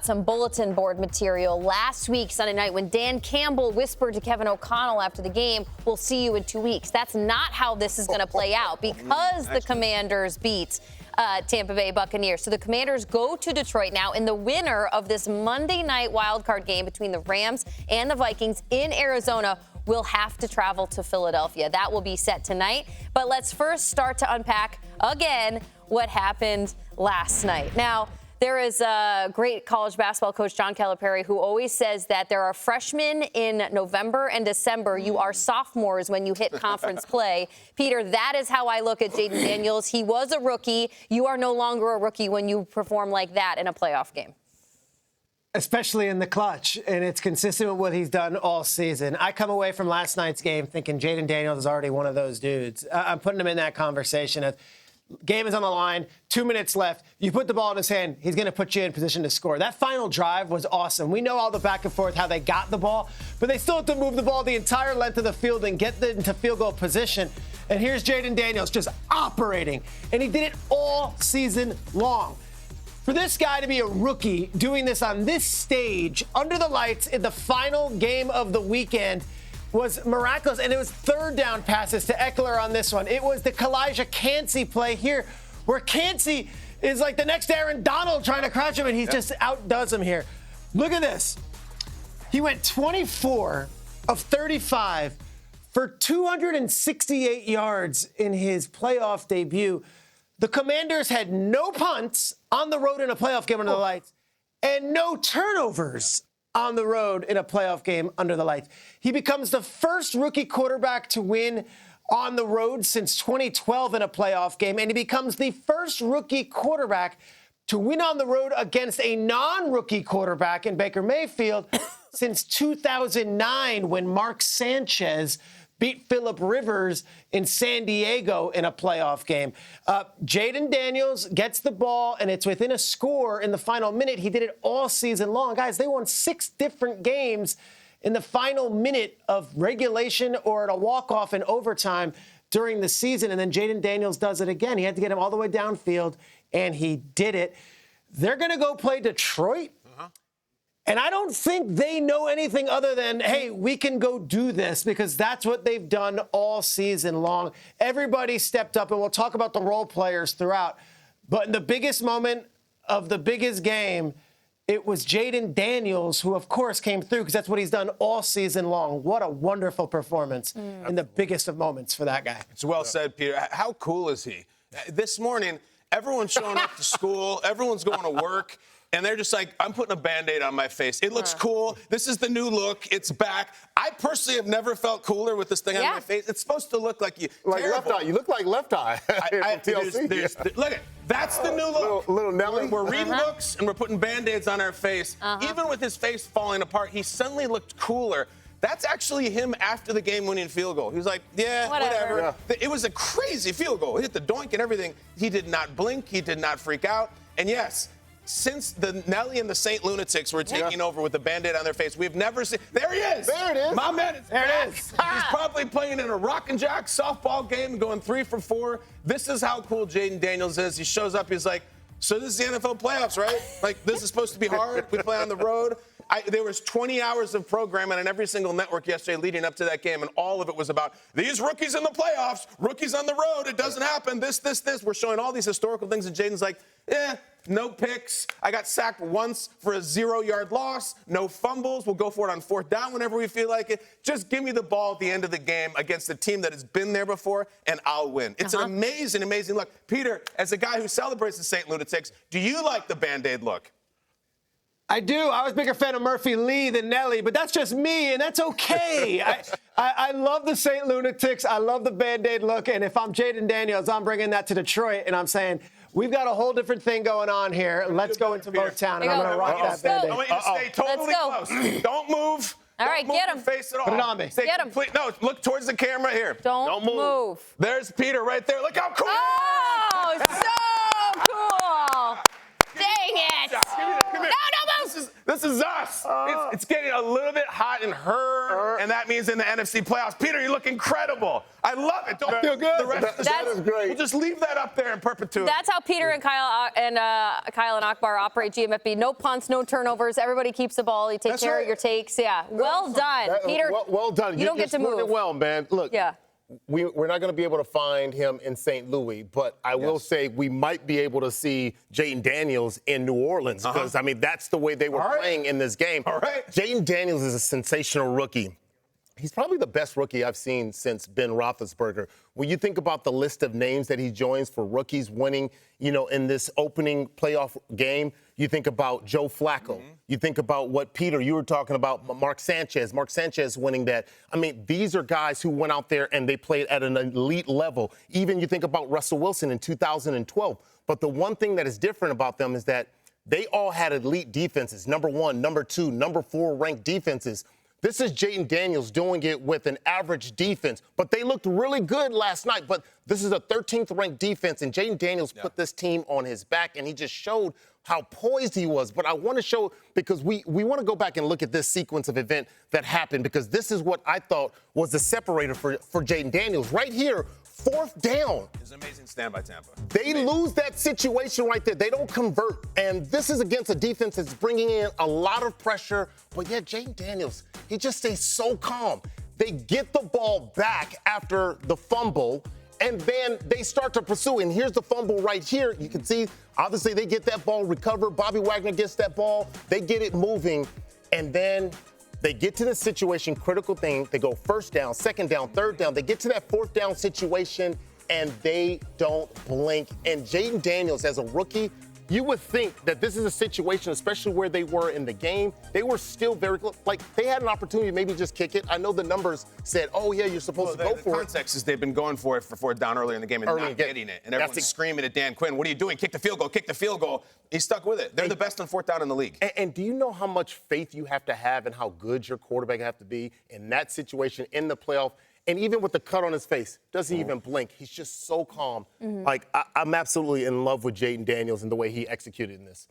some bulletin board material last week, Sunday night, when Dan Campbell whispered to Kevin O'Connell after the game, "We'll see you in 2 weeks." That's not how this is going to play out because the Commanders beat Tampa Bay Buccaneers. So the Commanders go to Detroit now, and the winner of this Monday night wildcard game between the Rams and the Vikings in Arizona will have to travel to Philadelphia. That will be set tonight. But let's first start to unpack again what happened last night. Now, there is a great college basketball coach, John Calipari, who always says that there are freshmen in November and December. You are sophomores when you hit conference play. Peter, that is how I look at Jaden Daniels. He was a rookie. You are no longer a rookie when you perform like that in a playoff game. Especially in the clutch, and it's consistent with what he's done all season. I come away from last night's game thinking Jaden Daniels is already one of those dudes. I'm putting him in that conversation of game is on the line, 2 minutes left. You put the ball in his hand, he's going to put you in position to score. That final drive was awesome. We know all the back and forth, how they got the ball, but they still have to move the ball the entire length of the field and get into field goal position. And here's Jaden Daniels just operating, and he did it all season long. For this guy to be a rookie doing this on this stage, under the lights, in the final game of the weekend, was miraculous, and it was third down passes to Eckler on this one. It was the Kalijah Cansey play here, where Cansey is like the next Aaron Donald trying to crouch him, and he just outdoes him here. Look at this. He went 24 of 35 for 268 yards in his playoff debut. The Commanders had no punts on the road in a playoff game under the lights and no turnovers on the road in a playoff game under the lights. He becomes the first rookie quarterback to win on the road since 2012 in a playoff game, and he becomes the first rookie quarterback to win on the road against a non-rookie quarterback in Baker Mayfield since 2009 when Mark Sanchez beat Phillip Rivers in San Diego in a playoff game. Jaden Daniels gets the ball, and it's within a score in the final minute. He did it all season long. Guys, they won 6 different games in the final minute of regulation or at a walk-off in overtime during the season, and then Jaden Daniels does it again. He had to get him all the way downfield, and he did it. They're going to go play Detroit. And I don't think they know anything other than, hey, we can go do this, because that's what they've done all season long. Everybody stepped up, and we'll talk about the role players throughout. But in the biggest moment of the biggest game, it was Jaden Daniels who, of course, came through, because that's what he's done all season long. What a wonderful performance in the biggest of moments for that guy. It's well said, Peter. How cool is he? This morning, everyone's showing up to school. Everyone's going to work. And they're just like, I'm putting a Band-Aid on my face. It looks cool. This is the new look. It's back. I personally have never felt cooler with this thing on my face. It's supposed to look like you. Like Left Eye. You look like Left Eye. Look at that's the new look. Little Nelly. We're reading books and we're putting Band-Aids on our face. Even with his face falling apart, he suddenly looked cooler. That's actually him after the game-winning field goal. He was like, yeah, whatever. Yeah. It was a crazy field goal. He hit the doink and everything. He did not blink. He did not freak out. And yes, since the Nelly and the Saint Lunatics were taking over with the Band-Aid on their face, we've never seen. There he is. There it is. My man is there. It is. He's probably playing in a rock and jack softball game, going 3 for 4. This is how cool Jaden Daniels is. He shows up. He's like, so this is the NFL playoffs, right? Like, this is supposed to be hard. We play on the road. There was 20 hours of programming on every single network yesterday leading up to that game, and all of it was about these rookies in the playoffs, rookies on the road. It doesn't happen. This. We're showing all these historical things, and Jaden's like, no picks. I got sacked once for a 0-yard loss. No fumbles. We'll go for it on 4th down whenever we feel like it. Just give me the ball at the end of the game against a team that has been there before, and I'll win. It's an amazing, amazing look. Peter, as a guy who celebrates the St. Lunatics, do you like the Band-Aid look? I do. I was a bigger fan of Murphy Lee than Nelly, but that's just me, and that's okay. I love the St. Lunatics. I love the Band-Aid look, and if I'm Jaden Daniels, I'm bringing that to Detroit, and I'm saying, we've got a whole different thing going on here. Let's go into Motown, and I'm going to rock that Band-Aid. I want you to stay totally close. Don't move. All right, get him. Face at all. Put it on me. Get him. No, look towards the camera here. Don't move. There's Peter right there. Look how cool. Oh, so cool. Dang it. Come here. No, don't move. This is us. It's getting a little bit hot in her, and that means in the NFC playoffs. Peter, you look incredible. I love it. Don't feel good. The rest of the That show, is great. We'll just leave that up there in perpetuity. That's how Peter and Kyle and Akbar operate GMFB. No punts, no turnovers. Everybody keeps the ball. You take That's care right. of your takes. Yeah. Well done, Peter. Well done. You don't get to explained move. it well, man. Look. Yeah. We're not going to be able to find him in St. Louis, but I will say we might be able to see Jaden Daniels in New Orleans because, I mean, that's the way they were playing in this game. All right. Jaden Daniels is a sensational rookie. He's probably the best rookie I've seen since Ben Roethlisberger. When you think about the list of names that he joins for rookies winning, in this opening playoff game, you think about Joe Flacco. You think about what, Peter, you were talking about, Mark Sanchez winning that. I mean, these are guys who went out there and they played at an elite level. Even you think about Russell Wilson in 2012. But the one thing that is different about them is that they all had elite defenses, number 1, number 2, number 4 ranked defenses. This is Jaden Daniels doing it with an average defense. But they looked really good last night. But this is a 13th ranked defense, and Jaden Daniels put this team on his back, and he just showed how poised he was. But I want to show, because we want to go back and look at this sequence of event that happened, because this is what I thought was the separator for Jaden Daniels. Right here, 4th down. It's an amazing stand by Tampa. They lose that situation right there. They don't convert. And this is against a defense that's bringing in a lot of pressure. But yet, Jaden Daniels, he just stays so calm. They get the ball back after the fumble, and then they start to pursue. And here's the fumble right here. You can see, obviously, they get that ball recovered. Bobby Wagner gets that ball. They get it moving. And then they get to the situation, critical thing. They go 1st down, 2nd down, 3rd down. They get to that 4th down situation, and they don't blink. And Jaden Daniels, as a rookie, you would think that this is a situation, especially where they were in the game, they were still very close. Like, they had an opportunity to maybe just kick it. I know the numbers said, oh, yeah, you're supposed to go for it. The context is they've been going for it for 4th down earlier in the game and not getting it. And everyone's screaming at Dan Quinn, what are you doing? Kick the field goal, kick the field goal. He stuck with it. They're the best on 4th down in the league. And do you know how much faith you have to have and how good your quarterback have to be in that situation in the playoff? And even with the cut on his face, doesn't even blink. He's just so calm. Like, I'm absolutely in love with Jaden Daniels and the way he executed in this.